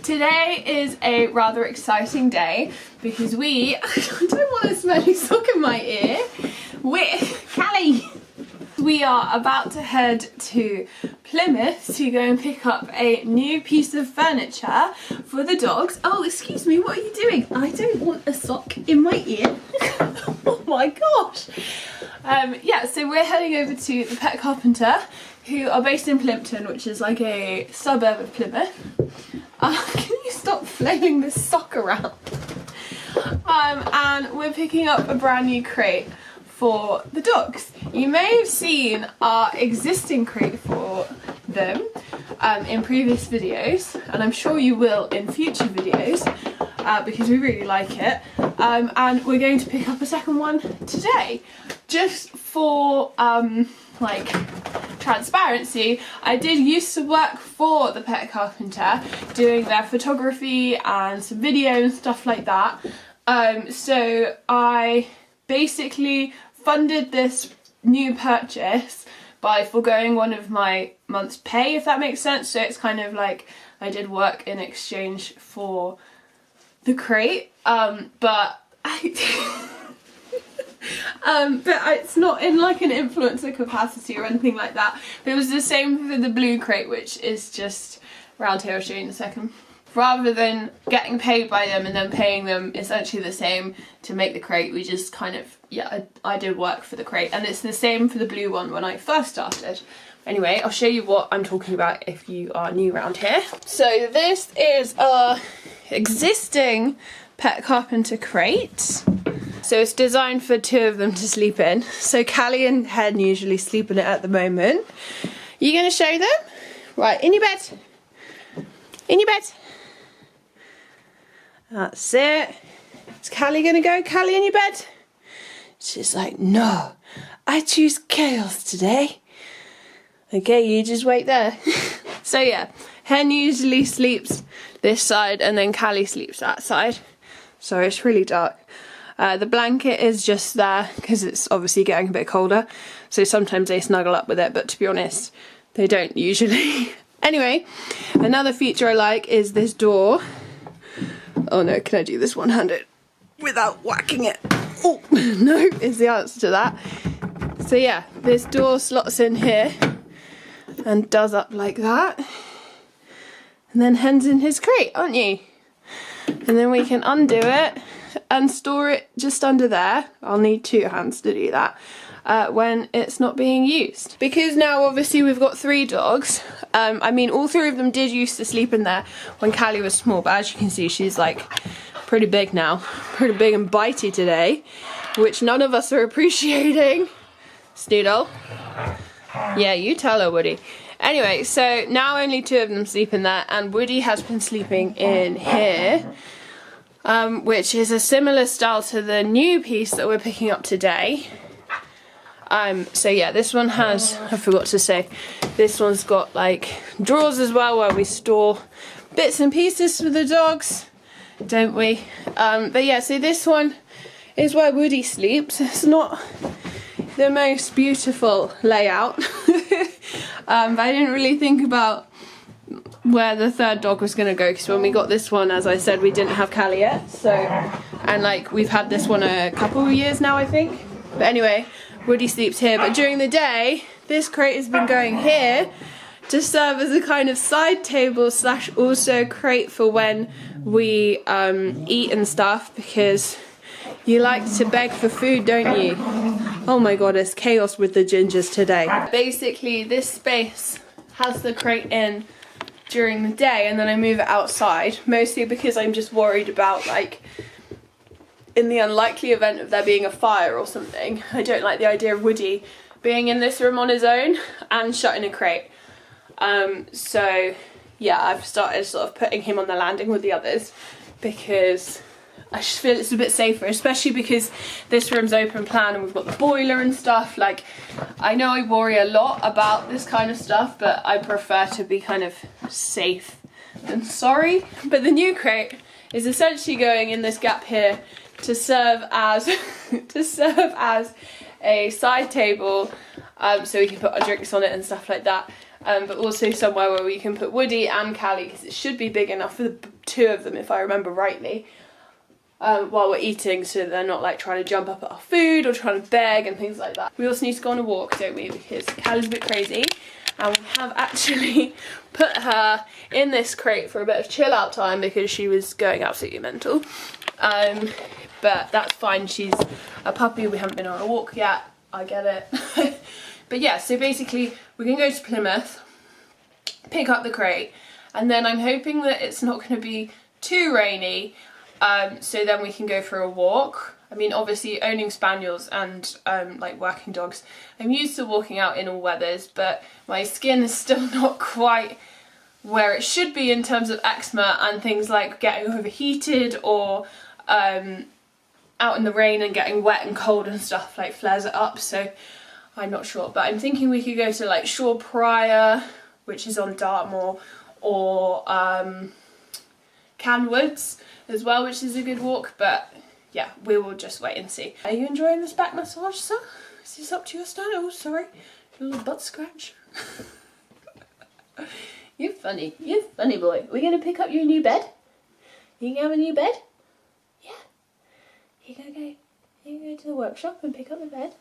Today is a rather exciting day because I don't want a smelly sock in my ear. Callie! We are about to head to Plymouth to go and pick up a new piece of furniture for the dogs. Oh, excuse me, what are you doing? I don't want a sock in my ear. Oh my gosh. Yeah, so we're heading over to the Pet Carpenter, who are based in Plimpton, which is like a suburb of Plymouth. Can you stop flailing this sock around? And we're picking up a brand new crate for the dogs. You may have seen our existing crate for them in previous videos, and I'm sure you will in future videos because we really like it. And we're going to pick up a second one today. Just for like transparency, I did used to work for the Pet Carpenter doing their photography and some video and stuff like that. So I basically funded this new purchase by foregoing one of my month's pay, if that makes sense. So it's kind of like I did work in exchange for the crate, but it's not in like an influencer capacity or anything like that. But it was the same for the blue crate, which is just round here. I'll show you in a second. Rather than getting paid by them and then paying them essentially the same to make the crate, we just kind of, yeah, I did work for the crate. And it's the same for the blue one when I first started. Anyway, I'll show you what I'm talking about if you are new around here. So this is our existing Pet Carpenter crate. So it's designed for two of them to sleep in. So Callie and Hen usually sleep in it at the moment. You gonna show them? Right, in your bed. In your bed. That's it. Is Callie gonna go? Callie, in your bed? She's like, no, I choose chaos today. Okay, you just wait there. So yeah, Hen usually sleeps this side and then Callie sleeps that side. Sorry, it's really dark. The blanket is just there because it's obviously getting a bit colder. So sometimes they snuggle up with it, but to be honest, they don't usually. Anyway, another feature I like is this door. Oh no, can I do this one-handed without whacking it? Oh, no, is the answer to that. So yeah, this door slots in here and does up like that. And then Hen's in his crate, aren't you? And then we can undo it and store it just under there. I'll need two hands to do that. When it's not being used. Because now obviously we've got three dogs. I mean, all three of them did used to sleep in there when Callie was small, but as you can see, she's like pretty big now. Pretty big and bitey today, which none of us are appreciating. Snoodle. Yeah, you tell her, Woody. Anyway, so now only two of them sleep in there, and Woody has been sleeping in here, which is a similar style to the new piece that we're picking up today. So yeah, this one has, I forgot to say, this one's got like drawers as well where we store bits and pieces for the dogs, don't we? But yeah, so this one is where Woody sleeps. It's not the most beautiful layout, but I didn't really think about where the third dog was going to go, because when we got this one, as I said, we didn't have Callie yet, so, and like we've had this one a couple of years now, I think. But anyway, Woody sleeps here, but during the day, this crate has been going here to serve as a kind of side table slash also crate for when we eat and stuff, because you like to beg for food, don't you? Oh my god, it's chaos with the gingers today. Basically, this space has the crate in during the day, and then I move it outside, mostly because I'm just worried about, like, in the unlikely event of there being a fire or something, I don't like the idea of Woody being in this room on his own and shut in a crate. So yeah, I've started sort of putting him on the landing with the others because I just feel it's a bit safer, especially because this room's open plan and we've got the boiler and stuff. Like, I know I worry a lot about this kind of stuff, but I prefer to be kind of safe than sorry. But the new crate is essentially going in this gap here to serve as a side table, so we can put our drinks on it and stuff like that. but also somewhere where we can put Woody and Callie, because it should be big enough for the two of them if I remember rightly, while we're eating, so they're not like trying to jump up at our food or trying to beg and things like that. We also need to go on a walk, don't we, because Callie's a bit crazy, and we have actually put her in this crate for a bit of chill out time because she was going absolutely mental. But that's fine, she's a puppy, we haven't been on a walk yet, I get it. But yeah, so basically we're going to go to Plymouth, pick up the crate, and then I'm hoping that it's not going to be too rainy, so then we can go for a walk. I mean, obviously owning spaniels and like working dogs, I'm used to walking out in all weathers, but my skin is still not quite where it should be in terms of eczema and things like getting overheated or out in the rain and getting wet and cold and stuff like flares it up, so I'm not sure. But I'm thinking we could go to like Shaw Prior, which is on Dartmoor, or Canwoods as well, which is a good walk, but yeah, we will just wait and see. Are you enjoying this back massage, sir? Is this up to your style? Oh, sorry, a little butt scratch. You're funny boy. We're gonna pick up your new bed. You gonna have a new bed? Yeah. You gonna go to the workshop and pick up the bed?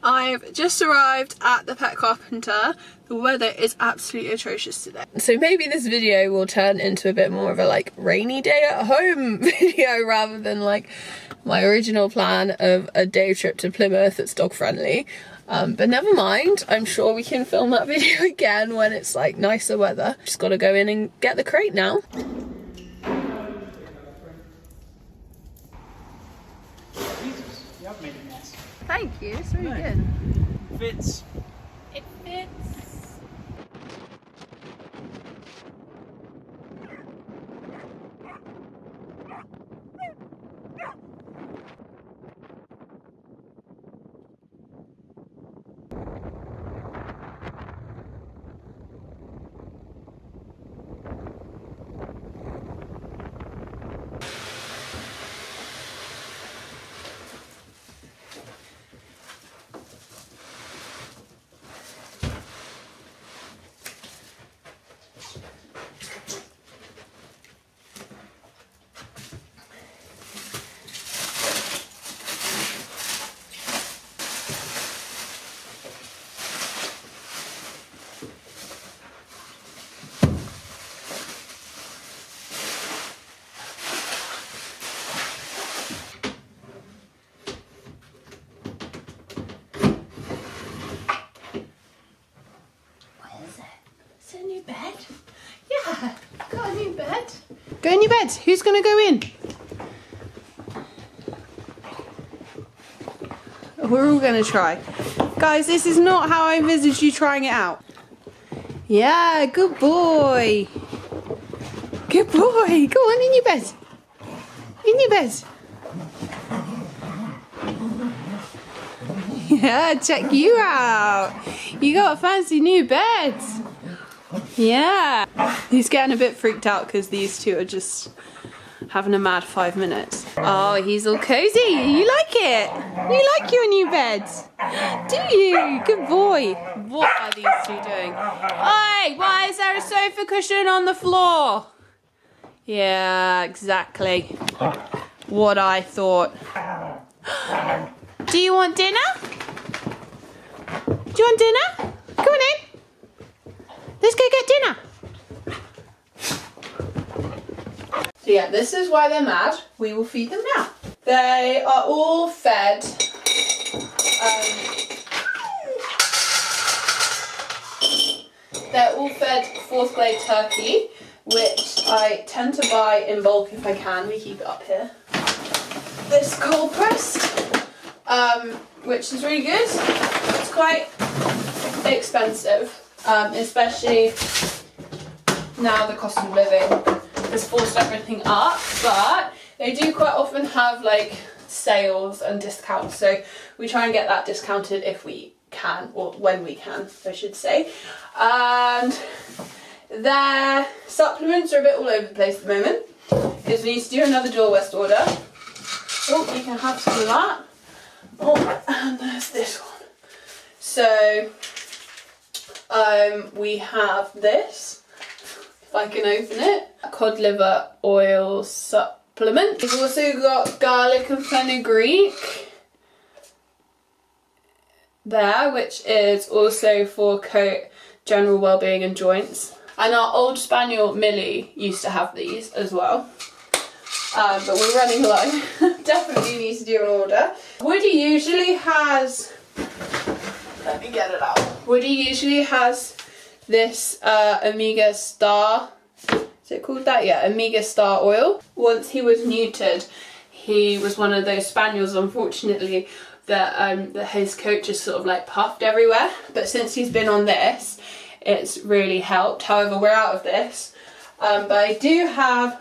I've just arrived at the Pet Carpenter. The weather is absolutely atrocious today. So maybe this video will turn into a bit more of a like rainy day at home video rather than like my original plan of a day trip to Plymouth that's dog friendly. But never mind, I'm sure we can film that video again when it's like nicer weather. Just gotta go in and get the crate now. Thank you, it's really good. Fits. It fits. Go in your bed. Who's gonna go in? We're all gonna try. Guys, this is not how I envisaged you trying it out. Yeah, good boy. Good boy. Go on in your bed. In your bed. Yeah, check you out. You got a fancy new bed. Yeah. He's getting a bit freaked out because these two are just having a mad 5 minutes. Oh, he's all cozy. You like it? You like your new bed? Do you? Good boy. What are these two doing? Oi, why is there a sofa cushion on the floor? Yeah, exactly what I thought. Do you want dinner? Do you want dinner? Come on in. Let's go get dinner. So yeah, this is why they're mad. We will feed them now. They are all fed. They're all fed 4th grade turkey, which I tend to buy in bulk if I can. We keep it up here. This cold pressed, which is really good. It's quite expensive. Especially now the cost of living has forced everything up, but they do quite often have like sales and discounts, so we try and get that discounted if we can, or when we can, I should say. And their supplements are a bit all over the place at the moment, because we need to do another Door West order. Oh, you can have some of that. Oh, and there's this one. So we have this, if I can open it, cod liver oil supplement. We've also got garlic and fenugreek there, which is also for coat, general well-being and joints. And our old spaniel Millie used to have these as well. But we're running low. Definitely need to do an order. Woody usually has, let me get it out. Woody usually has this Omega Star, is it called that? Yeah, Omega Star oil. Once he was neutered, he was one of those spaniels, unfortunately, that his coat just sort of like puffed everywhere. But since he's been on this, it's really helped. However, we're out of this. But I do have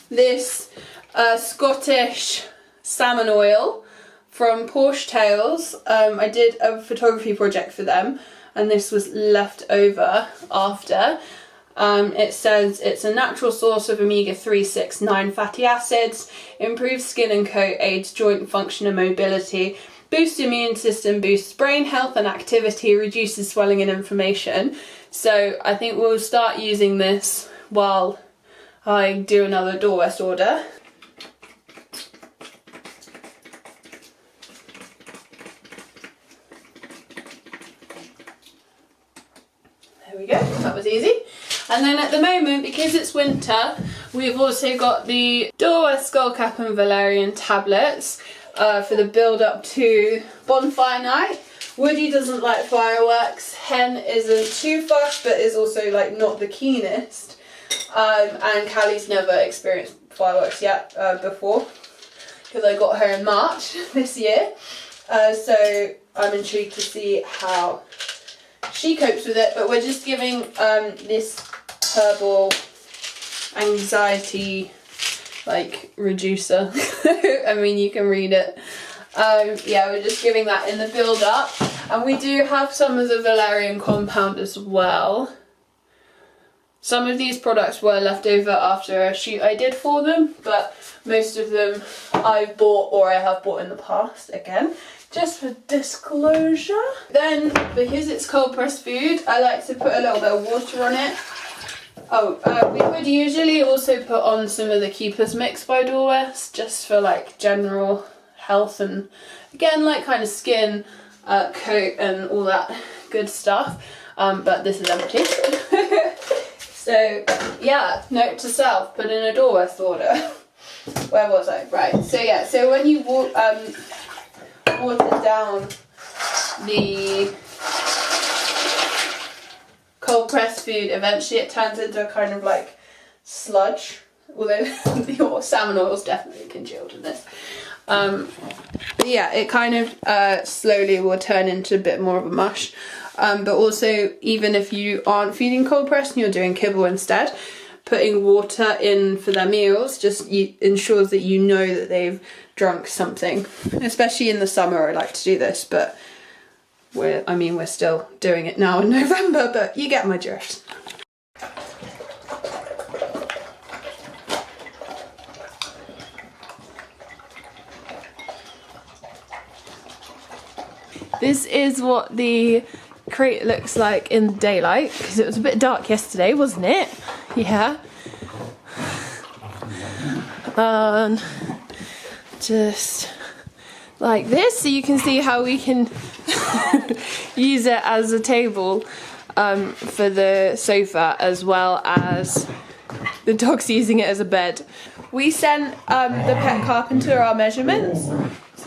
this Scottish salmon oil from Porsche Tales. I did a photography project for them, and this was left over after. It says it's a natural source of omega-3, 6, 9 fatty acids, improves skin and coat, aids joint function and mobility, boosts immune system, boosts brain health and activity, reduces swelling and inflammation. So I think we'll start using this while I do another Door West order. There we go, that was easy. And then at the moment, because it's winter, we've also got the Door West Skullcap and Valerian tablets for the build up to bonfire night. Woody doesn't like fireworks, Hen isn't too fussed but is also like not the keenest. And Callie's never experienced fireworks yet before, because I got her in March this year. So I'm intrigued to see how she copes with it, but we're just giving this herbal anxiety like reducer. I mean, you can read it. Yeah, we're just giving that in the build up, and we do have some of the valerian compound as well. Some of these products were left over after a shoot I did for them, but most of them I've bought or I have bought in the past, again, just for disclosure. Then, because it's cold pressed food, I like to put a little bit of water on it. Oh, we would usually also put on some of the Keepers Mix by Door West, just for like general health and again like kind of skin, coat and all that good stuff. But this is empty. So yeah, note to self, put in a Door West order. Where was I? Right, so yeah, so when you water down the cold pressed food, eventually it turns into a kind of like sludge, although your salmon oil is definitely congealed in this. But yeah, it kind of slowly will turn into a bit more of a mush. But also, even if you aren't feeding cold pressed and you're doing kibble instead, putting water in for their meals just ensures that you know that they've drunk something. Especially in the summer, I like to do this, but we're still doing it now in November, but you get my drift. This is what the crate looks like in the daylight, because it was a bit dark yesterday, wasn't it? Yeah. Just like this, so you can see how we can use it as a table for the sofa, as well as the dog's using it as a bed. We sent the pet Carpenter our measurements,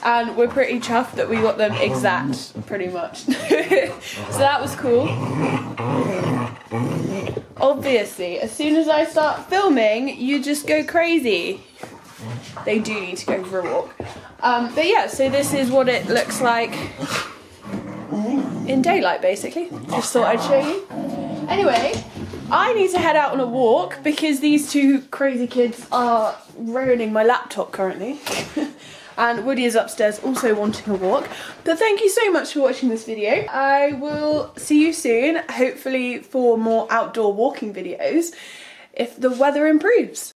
and we're pretty chuffed that we got them exact, pretty much. So that was cool. Obviously, as soon as I start filming, you just go crazy. They do need to go for a walk. But yeah, so this is what it looks like in daylight, basically. Just thought I'd show you. Anyway, I need to head out on a walk because these two crazy kids are ruining my laptop currently. And Woody is upstairs also wanting a walk. But thank you so much for watching this video. I will see you soon, hopefully for more outdoor walking videos, if the weather improves.